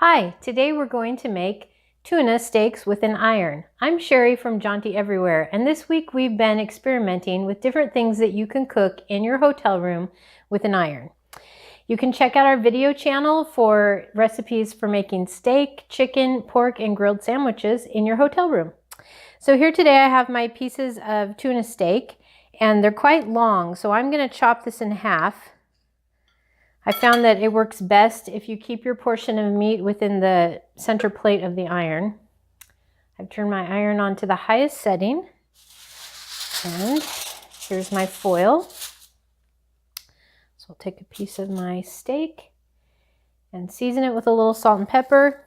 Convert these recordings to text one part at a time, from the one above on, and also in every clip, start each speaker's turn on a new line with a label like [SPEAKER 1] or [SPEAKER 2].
[SPEAKER 1] Hi, today we're going to make tuna steaks with an iron. I'm Sherry from Jaunty Everywhere, and this week we've been experimenting with different things that you can cook in your hotel room with an iron. You can check out our video channel for recipes for making steak, chicken, pork, and grilled sandwiches in your hotel room. So here today I have my pieces of tuna steak, and they're quite long, so I'm going to chop this in half. I found that it works best if you keep your portion of meat within the center plate of the iron. I've turned my iron on to the highest setting, and here's my foil. So I'll take a piece of my steak and season it with a little salt and pepper.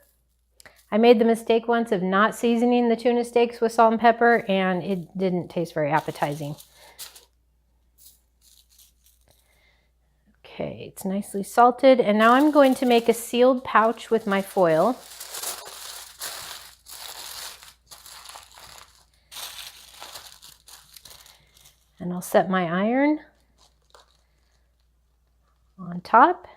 [SPEAKER 1] I made the mistake once of not seasoning the tuna steaks with salt and pepper, and it didn't taste very appetizing. Okay, it's nicely salted, and now I'm going to make a sealed pouch with my foil. And I'll set my iron on top.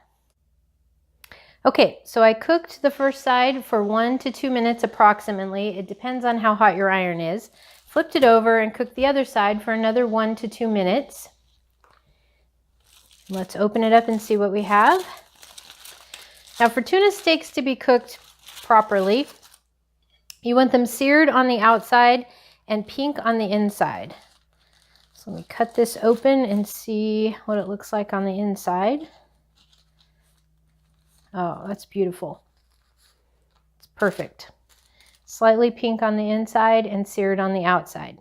[SPEAKER 1] Okay, so I cooked the first side for 1 to 2 minutes approximately. It depends on how hot your iron is. Flipped it over and cooked the other side for another 1 to 2 minutes. Let's open it up and see what we have. Now for tuna steaks to be cooked properly, you want them seared on the outside and pink on the inside. So let me cut this open and see what it looks like on the inside. Oh, that's beautiful. It's perfect. Slightly pink on the inside and seared on the outside.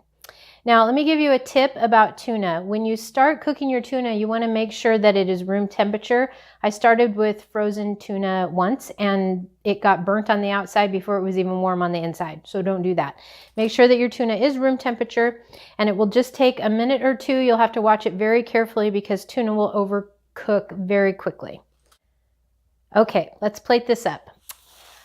[SPEAKER 1] Now, let me give you a tip about tuna. When you start cooking your tuna, you want to make sure that it is room temperature. I started with frozen tuna once, and it got burnt on the outside before it was even warm on the inside. So don't do that. Make sure that your tuna is room temperature, and it will just take a minute or two. You'll have to watch it very carefully because tuna will overcook very quickly. Okay, let's plate this up.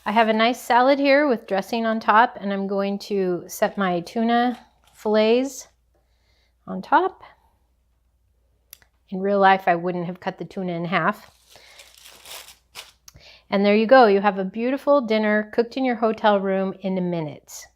[SPEAKER 1] I have a nice salad here with dressing on top, and I'm going to set my tuna fillets on top. In real life, I wouldn't have cut the tuna in half. And there you go. You have a beautiful dinner cooked in your hotel room in a minute.